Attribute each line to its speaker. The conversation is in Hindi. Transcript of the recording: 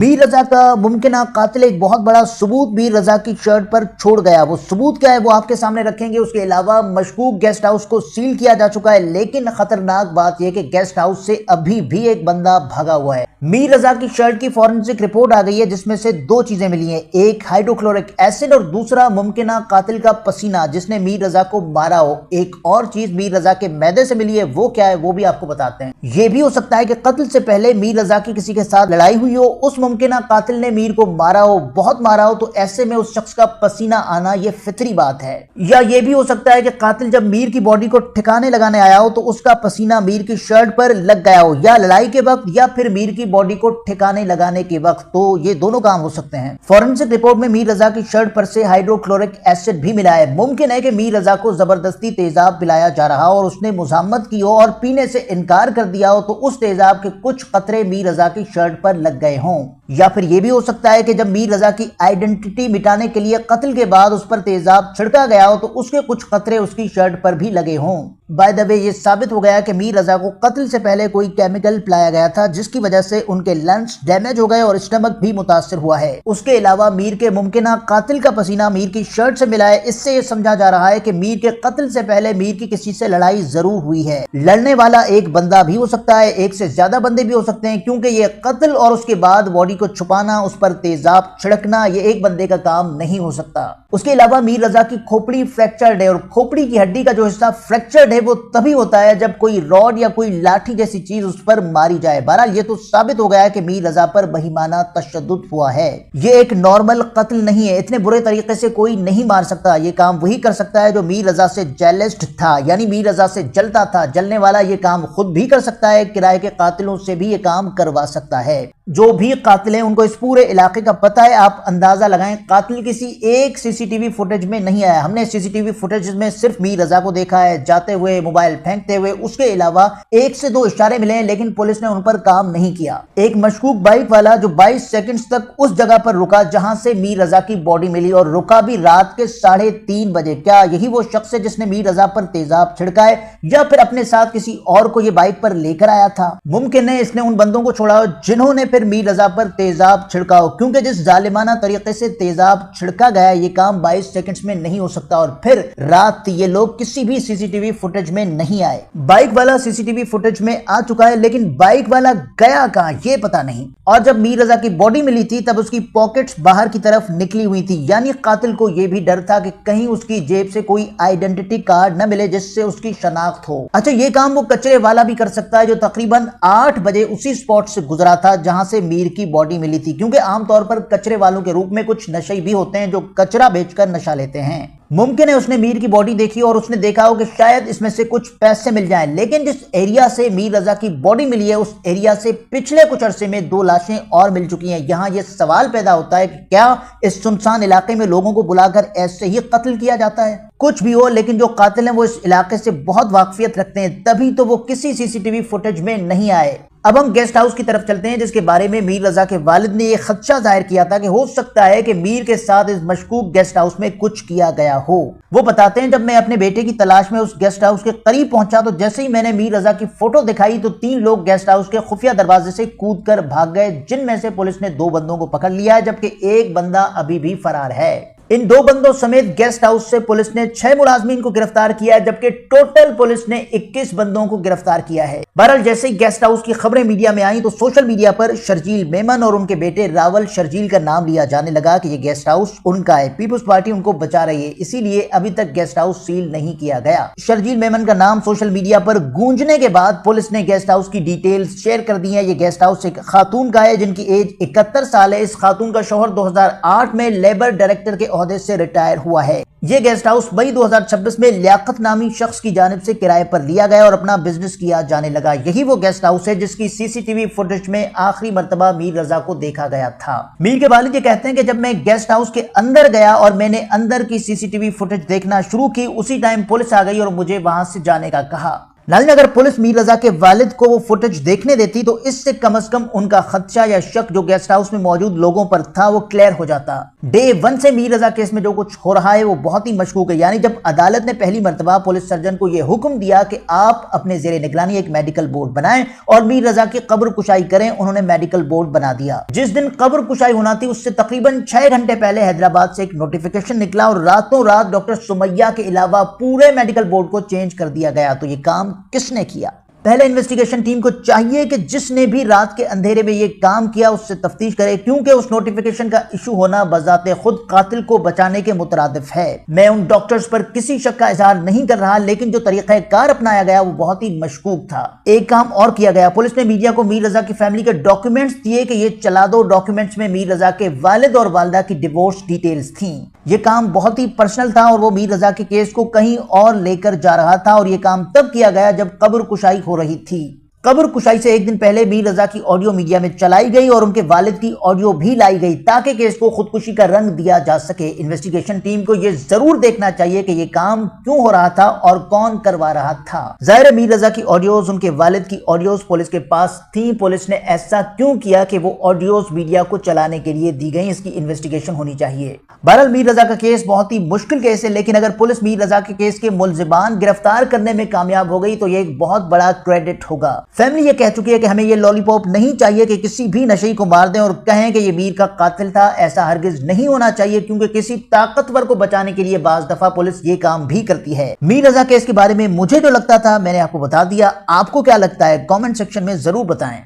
Speaker 1: मीर रजा का मुमकिना कातिल एक बहुत बड़ा सबूत मीर रजा की शर्ट पर छोड़ गया। वो सबूत क्या है वो आपके सामने रखेंगे। उसके अलावा मशकूक गेस्ट हाउस को सील किया जा चुका है, लेकिन खतरनाक बात यह कि गेस्ट हाउस से अभी भी एक बंदा भागा हुआ है। मीर रजा की शर्ट की फॉरेंसिक रिपोर्ट आ गई है, जिसमें से दो चीजें मिली हैं, एक हाइड्रोक्लोरिक एसिड और दूसरा मुमकिना कातिल का पसीना जिसने मीर रजा को मारा हो। एक और चीज मीर रजा के मैदे से मिली है, वो क्या है वो भी आपको बताते हैं। यह भी हो सकता है कि कत्ल से पहले मीर रजा की किसी के साथ लड़ाई हुई हो, उस मुमकिना कातिल ने मीर को मारा हो, बहुत मारा हो, तो ऐसे में उस शख्स का पसीना आना यह फितरी बात है। या यह भी हो सकता है कि कातिल जब मीर की बॉडी को ठिकाने लगाने आया हो तो उसका पसीना मीर की शर्ट पर लग गया हो, या लड़ाई के वक्त या फिर मीर की बॉडी को ठिकाने लगाने के वक्त। तो ये दोनों काम हो सकते हैं। फॉरेंसिक रिपोर्ट में मीर रजा की शर्ट पर से हाइड्रोक्लोरिक एसिड भी मिला है। मुमकिन है कि मीर रजा को जबरदस्ती तेजाब पिलाया जा रहा हो और उसने मुजाहमत की हो और पीने से इनकार कर दिया हो, तो उस तेजाब के कुछ कतरे मीर रजा की शर्ट पर लग गए हों। या फिर यह भी हो सकता है कि जब मीर रजा की आइडेंटिटी मिटाने के लिए कत्ल के बाद उस पर तेजाब छिड़का गया हो तो उसके कुछ कतरे उसकी शर्ट पर भी लगे हों। बाय द वे ये साबित हो गया कि मीर रजा को कत्ल से पहले कोई केमिकल पिलाया गया था, जिसकी वजह से उनके लंग्स डैमेज हो गए और स्टमक भी मुतासर हुआ है। उसके अलावा मीर के मुमकिना कातिल का पसीना मीर की शर्ट से मिला है। इससे यह समझा जा रहा है कि मीर के कत्ल से पहले मीर की किसी से लड़ाई जरूर हुई है। लड़ने वाला एक बंदा भी हो सकता है, एक से ज्यादा बंदे भी हो सकते हैं, क्योंकि यह कत्ल और उसके बाद बॉडी को छुपाना, उस पर तेजाब छिड़कना, ये एक बंदे का काम नहीं हो सकता। उसके अलावा मीर रजा की खोपड़ी फ्रैक्चर्ड है और खोपड़ी की हड्डी का जो हिस्सा फ्रैक्चर्ड है वो तभी होता है जब कोई रॉड या कोई लाठी जैसी चीज उस पर मारी जाए। बहरहाल ये तो साबित हो गया है कि मीर रजा पर बेईमाना तशद्दुद हुआ है। ये एक नॉर्मल कत्ल नहीं है। इतने बुरे तरीके से कोई नहीं मार सकता। ये काम वही कर सकता है जो मीर रजा से जेलस्ड था, यानी मीर रजा से जलता था। जलने वाला ये काम खुद भी कर सकता है, किराए के कातिलों से भी ये काम करवा सकता है। जो भी कातिल हैं उनको इस पूरे इलाके का पता है। आप अंदाजा लगाएं, कातिल किसी एक सीसीटीवी फुटेज में नहीं आया। हमने सीसीटीवी फुटेज में सिर्फ मीर रजा को देखा है जाते हुए, मोबाइल फेंकते हुए। उसके अलावा एक से दो इशारे मिले हैं, लेकिन पुलिस ने उन पर काम नहीं किया। एक मशकूक बाइक वाला जो 22 सेकंड्स तक उस जगह पर रुका जहां से मीर रजा की बॉडी मिली, और रुका भी रात के 3:30 बजे। क्या यही वो शख्स है जिसने मीर रजा पर तेजाब छिड़का है, या फिर अपने साथ किसी और को ये बाइक पर लेकर आया था? मुमकिन है इसने उन बंदों को छोड़ा जिन्होंने फिर मीर रजा पर तेजाब छिड़काओ, क्योंकि जिस जालिमाना तरीके से तेजाब छिड़का गया ये काम 22 सेकंड्स में नहीं हो सकता। और फिर रात ये लोग किसी भी सीसीटीवी फुटेज में नहीं आए। बाइक वाला सीसीटीवी फुटेज में आ चुका है, लेकिन बाइक वाला गया कहां ये पता नहीं। और जब मीर रजा की बॉडी मिली थी तब उसकी पॉकेट्स बाहर की तरफ निकली हुई थी, यानी कातिल को यह भी डर था कि कहीं उसकी जेब से कोई आइडेंटिटी कार्ड न मिले जिससे उसकी शनाख्त हो। अच्छा, ये काम वो कचरे वाला भी कर सकता है जो तकरीबन 8 बजे उसी स्पॉट से गुजरा था जहां से मीर की बॉडी मिली थी, क्योंकि आमतौर पर कचरे वालों के रूप में कुछ नशे भी होते हैं जो कचरा बेचकर नशा लेते हैं। मुमकिन है उसने मीर की बॉडी देखी और उसने देखा हो कि शायद इसमें से कुछ पैसे मिल जाएं, लेकिन जिस एरिया से मीर रजा की बॉडी मिली है उस एरिया से पिछले कुछ अरसे में 2 लाशें और मिल चुकी हैं। यहाँ यह सवाल पैदा होता है कि क्या इस सुनसान इलाके में लोगों को बुलाकर ऐसे ही कत्ल किया जाता है? कुछ भी हो, लेकिन जो कातिल हैं वो इस इलाके से बहुत वाकफियत रखते हैं, तभी तो वो किसी सीसीटीवी फुटेज में नहीं आए। अब हम गेस्ट हाउस की तरफ चलते हैं, जिसके बारे में मीर रजा के वालिद ने यह खदशा जाहिर किया था कि हो सकता है कि मीर के साथ इस मशकूक गेस्ट हाउस में कुछ किया गया हो। वो बताते हैं, जब मैं अपने बेटे की तलाश में उस गेस्ट हाउस के करीब पहुंचा तो जैसे ही मैंने मीर रजा की फोटो दिखाई तो 3 लोग गेस्ट हाउस के खुफिया दरवाजे से कूदकर भाग गए, जिनमें से पुलिस ने 2 बंदों को पकड़ लिया है, जबकि एक बंदा अभी भी फरार है। इन 2 बंदों समेत गेस्ट हाउस से पुलिस ने 6 मुलाजमीन को गिरफ्तार किया है, जबकि टोटल पुलिस ने 21 बंदों को गिरफ्तार किया है। बहरहाल जैसे ही गेस्ट हाउस की खबरें मीडिया में आई तो सोशल मीडिया पर शर्जील मेमन और उनके बेटे रावल शर्जील का नाम लिया जाने लगा कि ये गेस्ट हाउस उनका है, पीपुल्स पार्टी उनको बचा रही है, इसीलिए अभी तक गेस्ट हाउस सील नहीं किया गया। शर्जील मेमन का नाम सोशल मीडिया पर गूंजने के बाद पुलिस ने गेस्ट हाउस की डिटेल्स शेयर कर दी है। ये गेस्ट हाउस एक खातून का है जिनकी एज 71 साल है। इस खातून का शौहर 2008 में लेबर डायरेक्टर के ओहदे से रिटायर हुआ है। यह गेस्ट हाउस मई 2026 में लियाकत नामी शख्स की जानिब से किराए पर लिया गया और अपना बिजनेस किया जाने लगा। यही वो गेस्ट हाउस है जिसकी सीसीटीवी फुटेज में आखिरी मर्तबा मीर रजा को देखा गया था। मीर के वालिद ये कहते हैं कि जब मैं गेस्ट हाउस के अंदर गया और मैंने अंदर की सीसीटीवी फुटेज देखना शुरू की, उसी टाइम पुलिस आ गई और मुझे वहां से जाने का कहा। नाज़रीन, अगर पुलिस मीर रजा के वालिद को वो फुटेज देखने देती तो इससे कम से कम उनका खदशा या शक जो गेस्ट हाउस में मौजूद लोगों पर था वो क्लियर हो जाता। डे 1 से मीर रजा केस में जो कुछ हो रहा है वो बहुत ही मशकूक है। यानी जब अदालत ने पहली मर्तबा पुलिस सर्जन को यह हुक्म दिया कि आप अपने जेरे निगरानी एक मेडिकल बोर्ड बनाएं और मीर रजा की कब्र कुशाई करें, उन्होंने मेडिकल बोर्ड बना दिया। जिस दिन कब्र कुशाई होना थी उससे तकरीबन 6 घंटे पहले हैदराबाद से एक नोटिफिकेशन निकला और रातों रात डॉक्टर सुमैया के अलावा पूरे मेडिकल बोर्ड को चेंज कर दिया गया। तो ये काम किसने किया? पहले इन्वेस्टिगेशन टीम को चाहिए कि जिसने भी रात के अंधेरे में ये काम किया उससे तफ्तीश करे, क्योंकि उस नोटिफिकेशन का इशू होना बजाते खुद कातिल को बचाने के मुतरादिफ है। मैं उन डॉक्टर्स पर किसी शक का इजहार नहीं कर रहा, लेकिन जो तरीक़ाकार अपनाया गया वो बहुत ही मशकूक था। एक काम और किया गया, पुलिस ने मीडिया को मीर रजा की फैमिली के डॉक्यूमेंट्स दिए कि ये चला दो। डॉक्यूमेंट्स में मीर रजा के वालिद और वालदा की डिवोर्स डिटेल्स थी। ये काम बहुत ही पर्सनल था और वो मीर रजा के केस को कहीं और लेकर जा रहा था। और ये काम तब किया गया जब कब्र कुशाई हो रही थी। कब्र कुशाई से एक दिन पहले मीर रजा की ऑडियो मीडिया में चलाई गई और उनके वालिद की ऑडियो भी लाई गई ताकि केस को खुदकुशी का रंग दिया जा सके। इन्वेस्टिगेशन टीम को यह जरूर देखना चाहिए कि यह काम क्यों हो रहा था और कौन करवा रहा था। जाहिर मीर रजा की ऑडियोज, उनके वालिद की ऑडियोज पुलिस के पास थी। पुलिस ने ऐसा क्यों किया कि वो ऑडियोज मीडिया को चलाने के लिए दी गई, इसकी इन्वेस्टिगेशन होनी चाहिए। बहरहाल मीर रजा का केस बहुत ही मुश्किल केस है, लेकिन अगर पुलिस मीर रजा के केस के मुल्जिमान गिरफ्तार करने में कामयाब हो गई तो यह एक बहुत बड़ा क्रेडिट होगा। फैमिली ये कह चुकी है कि हमें ये लॉलीपॉप नहीं चाहिए कि किसी भी नशे को मार दें और कहें कि ये मीर का कातिल था। ऐसा हरगिज नहीं होना चाहिए, क्योंकि किसी ताकतवर को बचाने के लिए बाज दफा पुलिस ये काम भी करती है। मीर रजा केस के बारे में मुझे जो लगता था मैंने आपको बता दिया। आपको क्या लगता है कमेंट सेक्शन में जरूर बताएं।